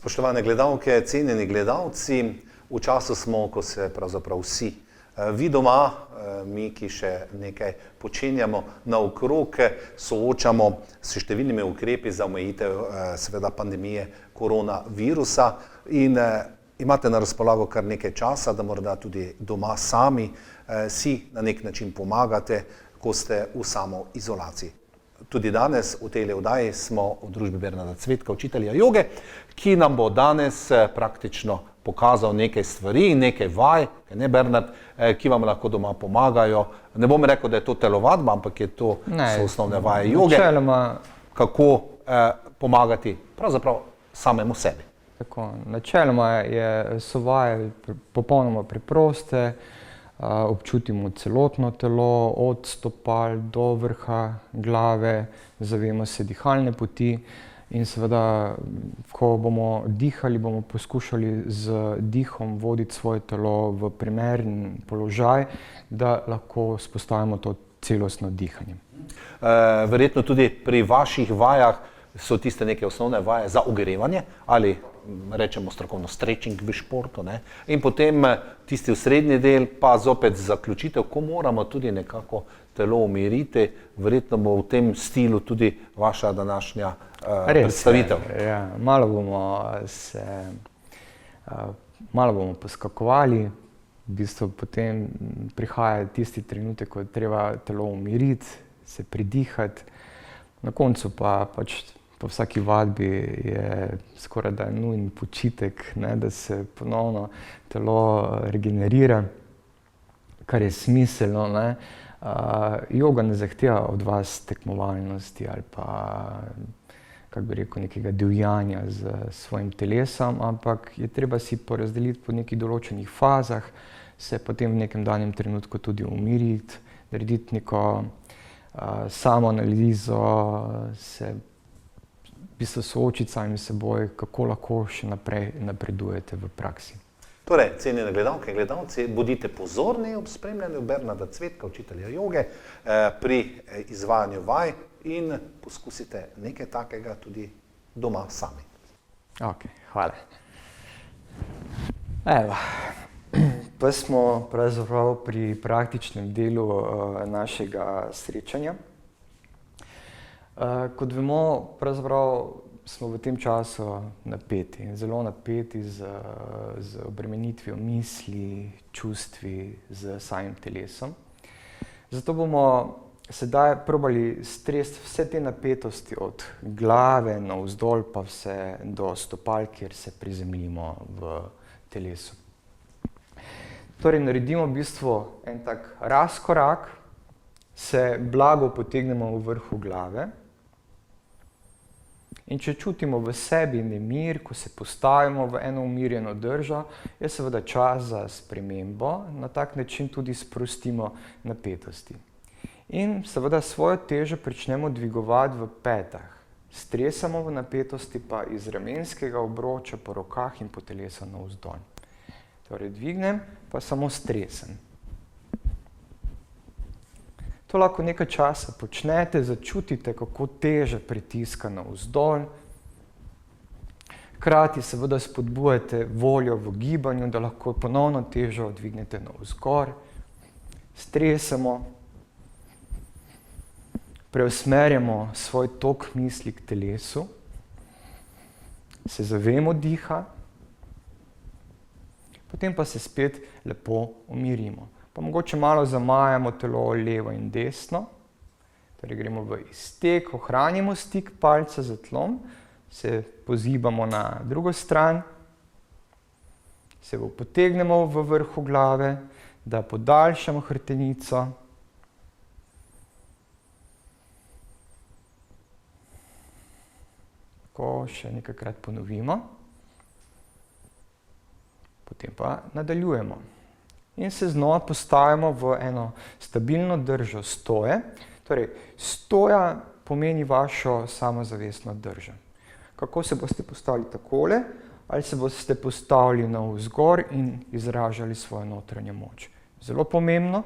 Spoštovane gledalke, cenjeni gledalci, v času smo, ko se pravzaprav vsi, vi doma, mi, ki še nekaj počenjamo naokrog, soočamo s številnimi ukrepi za omejitev seveda pandemije koronavirusa in imate na razpolago kar nekaj časa, da morda tudi doma sami si na nek način pomagate, ko ste v samoizolaciji. Tudi danes v tej oddaji smo v družbi Bernarda Cvetka, učitelja joge, ki nam bo danes praktično pokazal nekaj stvari in nekaj vaj, Bernard, ki vam lahko doma pomagajo. Ne bom rekel, da je to telovadba, ampak je to so osnovne vaje joge, kako pomagati pravzaprav samemu sebi. Tako, načeloma so vaje popolnoma preproste, občutimo celotno telo, od stopal do vrha glave, zavemo se dihalne poti in seveda, ko bomo dihali, bomo poskušali z dihom voditi svoje telo v primeren položaj, da lahko vzpostavimo to celostno dihanje. Verjetno tudi pri vaših vajah so tiste neke osnovne vaje za ogrevanje ali rečemo strokovno stretching v športu, ne? In potem tisti osrednji del pa zopet zaključitev, ko moramo tudi nekako telo umiriti. Verjetno bo v tem stilu tudi vaša današnja predstavitev. Ja, malo bomo poskakovali, v bistvu potem prihaja tisti trenutek, ko je treba telo umiriti, se pridihati, na koncu pa pač po vsaki vadbi je skoraj da nujen počitek, ne, da se ponovno telo regenerira, kar je smiselno, ne. Joga ne zahteva od vas tekmovalnosti ali pa, kako bi rekel, nekega divjanja z svojim telesom, ampak je treba si porazdeliti po nekih določenih fazah, se potem v nekem danem trenutku tudi umiriti, narediti neko samoanalizo, se v bistvu soočiti sami s seboj, kako lahko še naprej napredujete v praksi. Torej, cenjene gledalke in gledalci, bodite pozorni ob spremljanju Bernarda Cvetka, učitelja joge, pri izvajanju vaj in poskusite nekaj takega tudi doma sami. Ok, hvala. Evo, pa smo pravzaprav pri praktičnem delu našega srečanja. Kot vemo, pravzaprav smo v tem času napeti, zelo napeti z obremenitvijo misli, čustvi, z samim telesom. Zato bomo sedaj probali stresti vse te napetosti od glave navzdol pa vse do stopal, kjer se prizemljimo v telesu. Torej, naredimo v bistvu en tak razkorak, se blago potegnemo v vrhu glave. In če čutimo v sebi nemir, ko se postavimo v eno umirjeno držo, je seveda čas za spremembo, na tak način tudi sprostimo napetosti. In seveda svojo težo pričnemo dvigovati v petah. Stresamo v napetosti pa iz ramenskega obroča po rokah in po telesu navzdol. Torej dvignem, pa samo stresem. To lahko nekaj časa počnete, začutite, kako teža pritiska navzdol. Hkrati seveda spodbujate voljo v gibanju, da lahko ponovno težo dvignete navzgor. Stresamo, preusmerjamo svoj tok misli k telesu, se zavemo diha, potem pa se spet lepo umirimo. Pa mogoče malo zamajamo telo levo in desno, torej gremo v iztek, ohranimo stik palca z tlom, se pozibamo na drugo stran, se potegnemo v vrhu glave, da podaljšamo hrbtenico. Tako še nekajkrat ponovimo, potem pa nadaljujemo. In se znova postavimo v eno stabilno držo stoje. Torej, stoja pomeni vašo samozavestno držo. Kako se boste postavili takole, ali se boste postavili navzgor in izražali svojo notranjo moč. Zelo pomembno,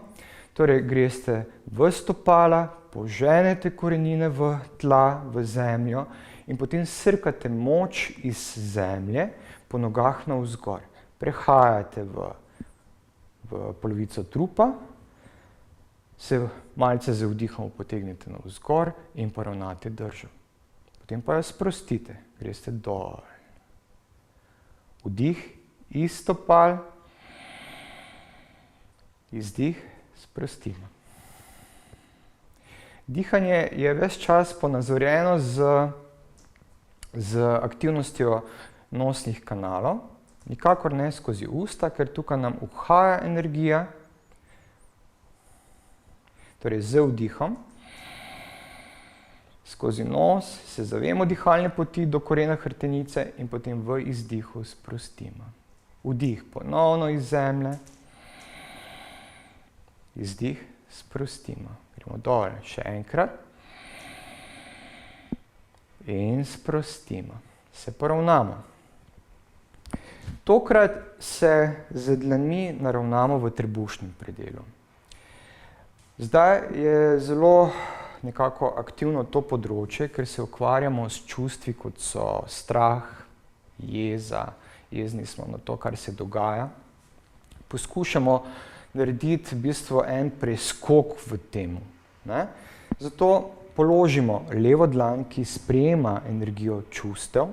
torej greste v stopala, poženete korenine v tla, v zemljo in potem srkate moč iz zemlje po nogah navzgor. Prehajate v polovico trupa, se malce z vdihom potegnete navzgor in poravnate držo. Potem pa jo sprostite, greste dol. Vdih iz stopal, izdih, sprostimo. Dihanje je ves čas ponazorjeno z aktivnostjo nosnih kanalov, nikakor ne skozi usta, ker tukaj nam uhaja energija, torej z vdihom. Skozi nos se zavemo dihalne poti do korena hrbtenice in potem v izdihu sprostimo. Vdih ponovno iz zemlje, izdih sprostimo. Gremo dol, še enkrat. In sprostimo. Se poravnamo. Tokrat se z dlanmi naravnamo v trebušnem predelu. Zdaj je zelo nekako aktivno to področje, ker se ukvarjamo s čustvi, kot so strah, jeza, jezni smo na to, kar se dogaja. Poskušamo narediti v bistvu en preskok v temu. Zato položimo levo dlan, ki sprejema energijo čustev,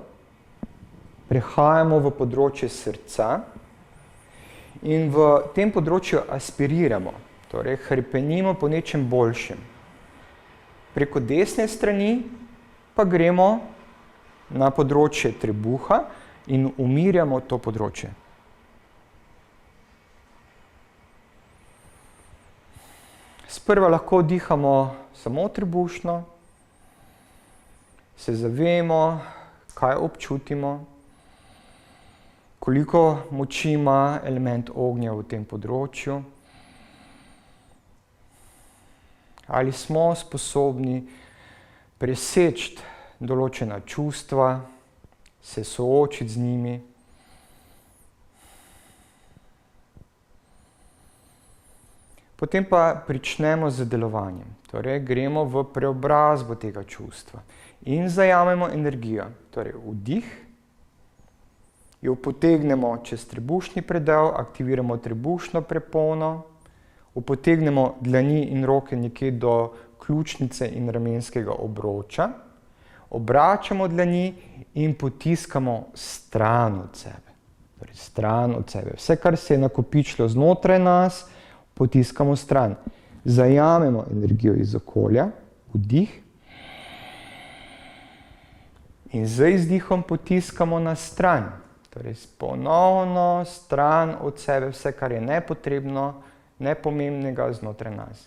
prehajamo v področje srca in v tem področju aspiriramo, torej hrepenimo po nečem boljšem. Preko desne strani pa gremo na področje trebuha in umirjamo to področje. Sprva lahko dihamo samo trebušno, se zavemo, kaj občutimo, koliko moči ima element ognja v tem področju. Ali smo sposobni preseči določena čustva, se soočiti z njimi. Potem pa pričnemo z delovanjem, torej gremo v preobrazbo tega čustva in zajamemo energijo. Torej vdih, jo potegnemo čez trebušni predel, aktiviramo trebušno prepono, potegnemo dlani in roke nekje do ključnice in ramenskega obroča, obračamo dlani in potiskamo stran od sebe. Torej, stran od sebe. Vse, kar se je nakopičilo znotraj nas, potiskamo stran. Zajamemo energijo iz okolja, vdih, in z izdihom potiskamo na stran. Torej, ponovno stran od sebe, vse, kar je nepotrebno, nepomembnega znotraj nas.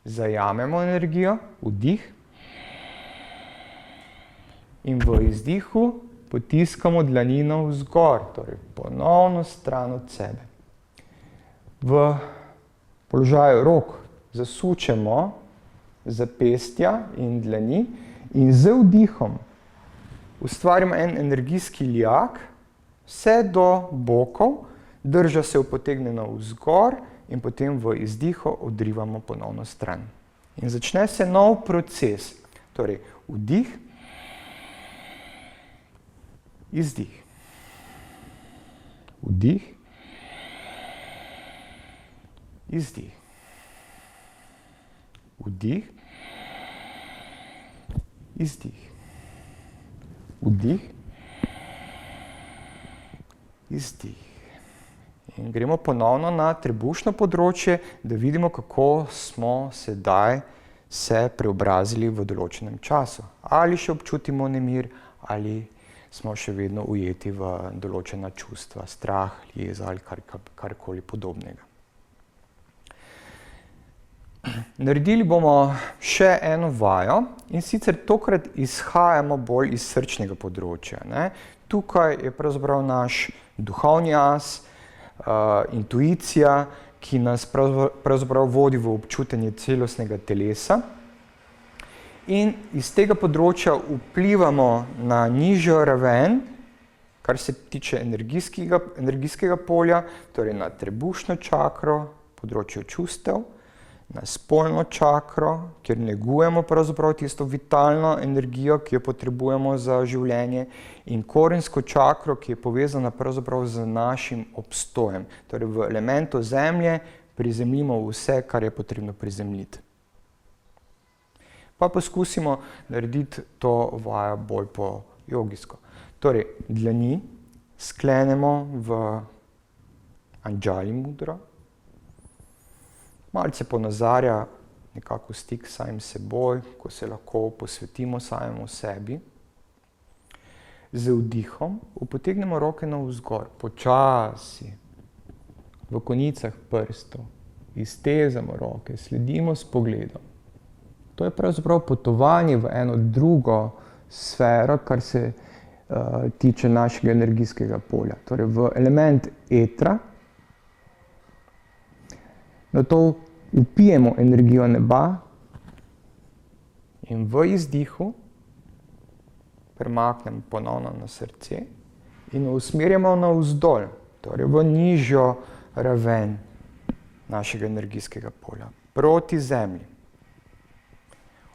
Zajamemo energijo, vdih, in v izdihu potiskamo dlani navzgor, torej ponovno stran od sebe. V položaju rok zasučemo zapestja in dlani in z vdihom ustvarimo en energijski lijak vse do bokov, drža se potegne navzgor in potem v izdihu odrivamo ponovno stran. In začne se nov proces, torej vdih, izdih, vdih, izdih, vdih, izdih, vdih, izdih. In gremo ponovno na trebušno področje, da vidimo, kako smo sedaj se preobrazili v določenem času. Ali še občutimo nemir, ali smo še vedno ujeti v določena čustva, strah, jeza ali karkoli podobnega. Naredili bomo še eno vajo in sicer tokrat izhajamo bolj iz srčnega področja. Tukaj je pravzaprav naš duhovni as, intuicija, ki nas pravzaprav vodi v občutenje celostnega telesa. In iz tega področja vplivamo na nižjo raven, kar se tiče energijskega polja, torej na trebušno čakro, področje čustev, na spolno čakro, kjer negujemo pravzaprav tisto vitalno energijo, ki jo potrebujemo za življenje, in korensko čakro, ki je povezana pravzaprav z našim obstojem. Torej v elementu zemlje prizemljimo vse, kar je potrebno prizemljiti. Pa poskusimo narediti to vajo bolj po jogijsko. Torej, dlani sklenemo v Anjali mudro, malce ponazarja nekako stik s samim seboj, ko se lahko posvetimo samemu sebi. Z vdihom potegnemo roke navzgor, počasi, v konicah prstov, iztezamo roke, sledimo s pogledom. To je pravzaprav potovanje v eno drugo sfero, kar se tiče našega energijskega polja. Torej v element etra, nato vpijemo energijo neba in v izdihu premaknemo ponovno na srce in usmerjamo navzdol, torej v nižjo raven našega energijskega polja, proti zemlji.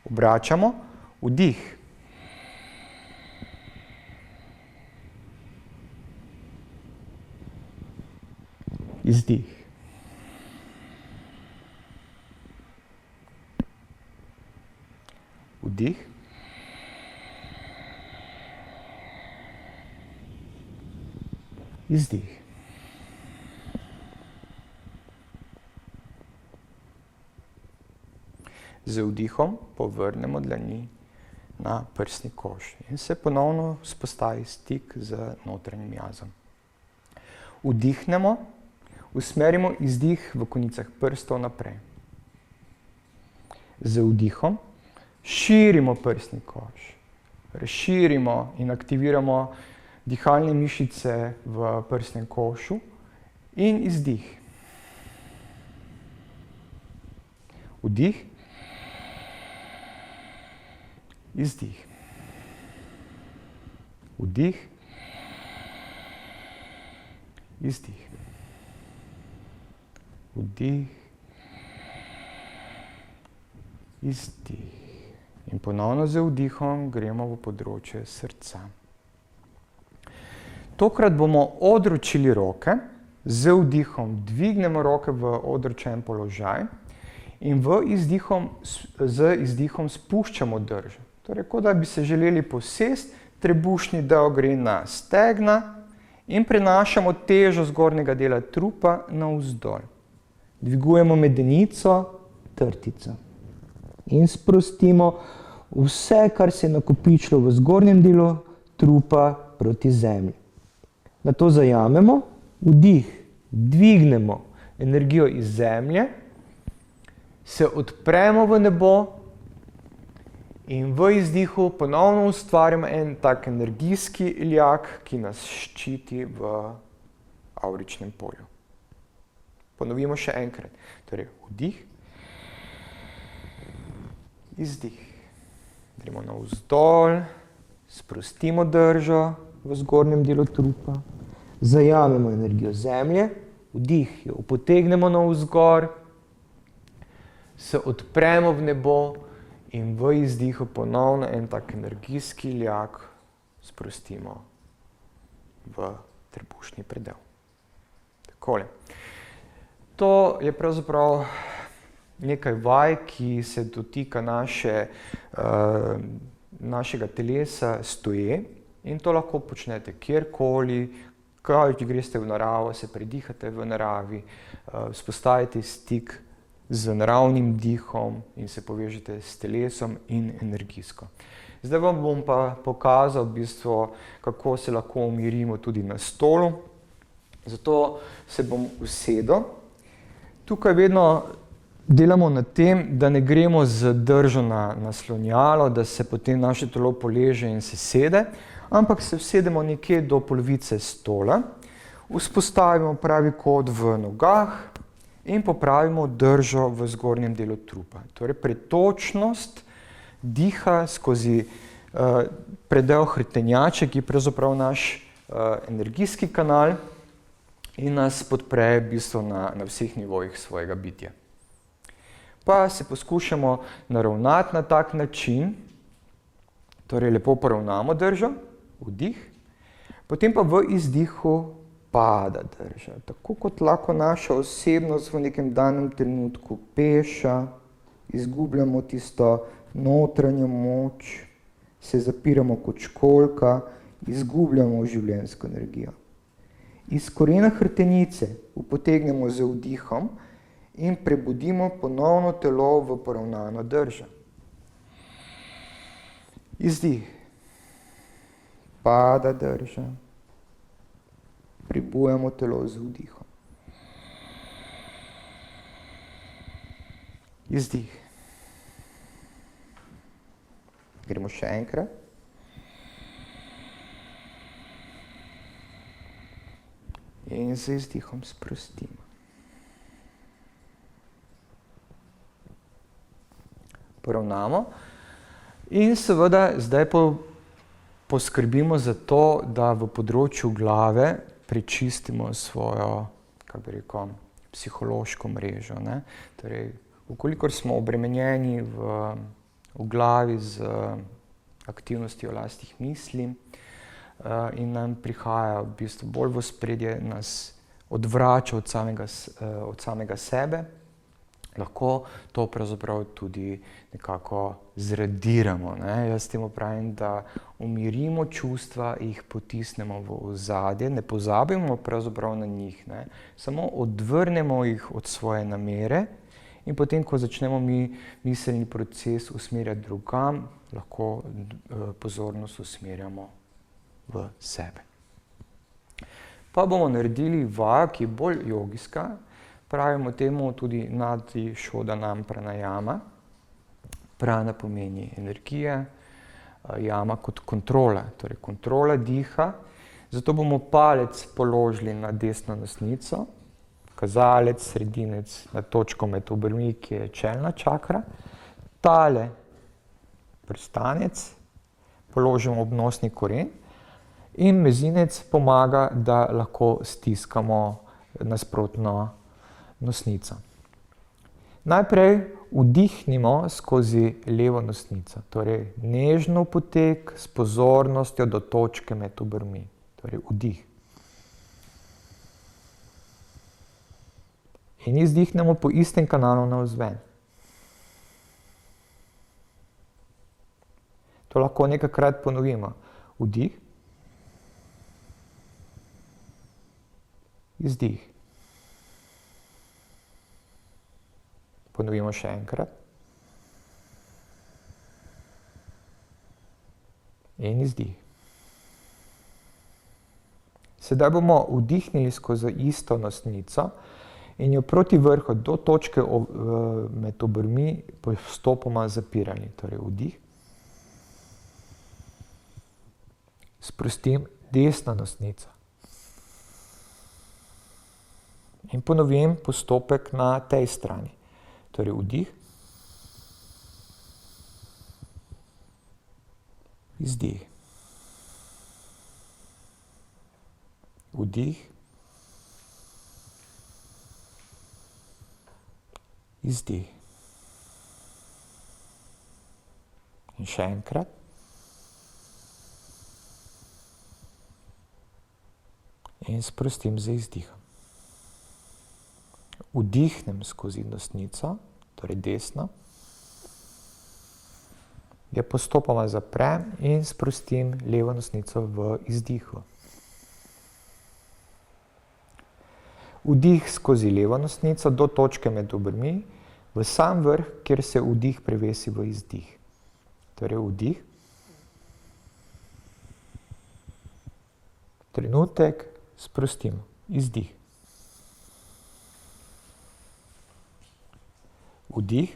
Obračamo, vdih. Izdih. Vdih. Izdih. Z vdihom povrnemo dlani na prsni koš in se ponovno vzpostavi stik z notranjim jazom. Vdihnemo, usmerimo izdih v konicah prstov naprej. Z vdihom širimo prsni koš, razširimo in aktiviramo dihalne mišice v prsnem košu in izdih. Vdih, izdih. Vdih, izdih. Vdih, izdih. In ponovno z vdihom gremo v področje srca. Tokrat bomo odročili roke, z vdihom dvignemo roke v odročen položaj in z izdihom spuščamo držo. Torej, kot da bi se želeli posesti, trebušni del gre na stegna in prenašamo težo zgornjega dela trupa navzdol. Dvigujemo medenico, trtico in sprostimo vse, kar se je nakopičilo v zgornjem delu trupa proti zemlji. Nato zajamemo, vdih, dvignemo energijo iz zemlje, se odpremo v nebo in v izdihu ponovno ustvarjamo en tak energijski iljak, ki nas ščiti v avričnem polju. Ponovimo še enkrat. Torej, vdih, izdih. Gremo navzdol, sprostimo držo v zgornjem delu trupa, zajamemo energijo zemlje, vdih jo potegnemo navzgor, se odpremo v nebo in v izdihu ponovno en tak energijski iljak sprostimo v trebušni predel. Takole. To je pravzaprav nekaj vaj, ki se dotika našega telesa stoje in to lahko počnete kjerkoli, kaj greste v naravo, se predihate v naravi, vzpostavite stik z naravnim dihom in se povežete s telesom in energijsko. Zdaj vam bom pa pokazal v bistvu, kako se lahko umirimo tudi na stolu. Zato se bom usedel. Tukaj vedno delamo na tem, da ne gremo z držo na naslonjalo, da se potem naše telo poleže in se sede, ampak se usedemo nekje do polovice stola, vzpostavimo pravi kot v nogah in popravimo držo v zgornjem delu trupa. Torej, pretočnost diha skozi predel hrbtenjače, ki je pravzaprav naš energijski kanal in nas podpre v bistvu na vseh nivojih svojega bitja. Pa se poskušamo naravnati na tak način, torej lepo poravnamo držo, vdih, potem pa v izdihu pada drža. Tako kot lahko naša osebnost v nekem danem trenutku peša, izgubljamo tisto notranjo moč, se zapiramo kot školjka, izgubljamo življenjsko energijo. Iz korena hrbtenice upotegnemo z vdihom in prebudimo ponovno telo v poravnano držo. Izdih. Pada drža. Pribujamo telo z vdihom. Izdih. Gremo še enkrat. In z izdihom sprostimo. Poravnamo. In seveda zdaj poskrbimo za to, da v področju glave prečistimo svojo, kako bi rekel, psihološko mrežo, ne. Torej, vkolikor smo obremenjeni v glavi z aktivnostjo lastnih misli, in nam prihaja v bistvu bolj v ospredje, nas odvrača od samega sebe, lahko to pravzaprav tudi nekako zradiramo, ne. Jaz temu pravim, da umirimo čustva, jih potisnemo v ozadje, ne pozabimo pravzaprav na njih, ne. Samo odvrnemo jih od svoje namere in potem, ko začnemo mi miselni proces usmerjati drugam, lahko pozornost usmerjamo v sebe. Pa bomo naredili vajo, ki je bolj jogijska, pravimo temu tudi nadi šodanam pranajama. Prana pomeni energija, jama kot kontrola, torej kontrola diha. Zato bomo palec položili na desno nosnico, kazalec, sredinec na točko med obrvmi, ki je čelna čakra. Tale prstanec položimo ob nosni koren in mezinec pomaga, da lahko stiskamo nasprotno nosnico. Najprej vdihnimo skozi levo nosnico, torej nežno potek s pozornostjo do točke med obrvmi, torej vdih. In izdihnemo po istem kanalu navzven. To lahko nekajkrat ponovimo. Vdih, izdih. Ponovimo še enkrat. In izdih. Sedaj bomo vdihnili skozi isto nosnico in jo proti vrhu do točke med obrvmi postopoma zapirali. Torej vdih. Sprostim desno nosnico. In ponovim postopek na tej strani. Torej vdih, izdih, vdih, izdih. In še enkrat. In sprostim z izdihom. Vdihnem skozi nosnico, torej desno, jo postopoma zaprem in sprostim levo nosnico v izdihu. Vdih skozi levo nosnico do točke med obrvmi, v sam vrh, kjer se vdih prevesi v izdih. Torej vdih, trenutek, sprostim, izdih. Vdih,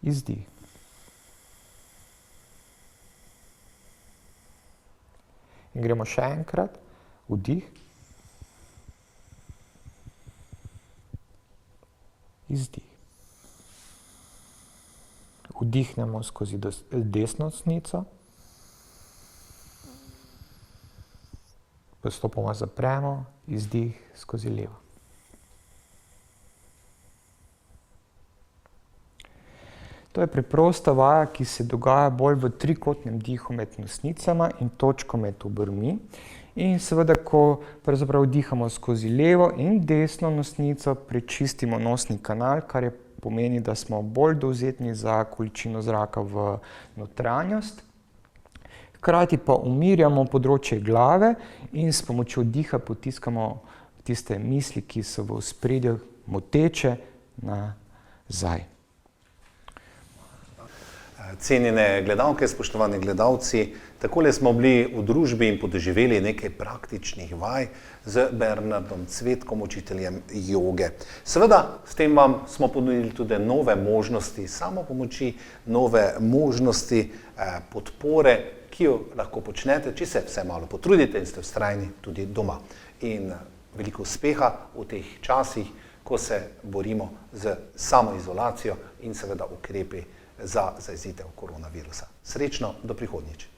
izdih. In gremo še enkrat. Vdih, izdih. Vdihnemo skozi desno nosnico. Postopoma zapremo, izdih skozi levo. To je preprosta vaja, ki se dogaja bolj v trikotnem dihu med nosnicama in točko med obrvmi. In seveda, ko pravzaprav dihamo skozi levo in desno nosnico, prečistimo nosni kanal, kar je pomeni, da smo bolj dovzetni za količino zraka v notranjost. Hkrati pa umirjamo področje glave in s pomočjo diha potiskamo tiste misli, ki so v ospredju moteče, nazaj. Cenjene gledalke, spoštovani gledalci, takole smo bili v družbi in podoživeli nekaj praktičnih vaj z Bernardom Cvetkom, učiteljem joge. Seveda, s tem vam smo ponudili tudi nove možnosti samopomoči, nove možnosti podpore, ki jo lahko počnete, če se vse malo potrudite in ste vztrajni tudi doma. In veliko uspeha v teh časih, ko se borimo z samoizolacijo in seveda ukrepi za zajezitev koronavirusa. Srečno, do prihodnjič.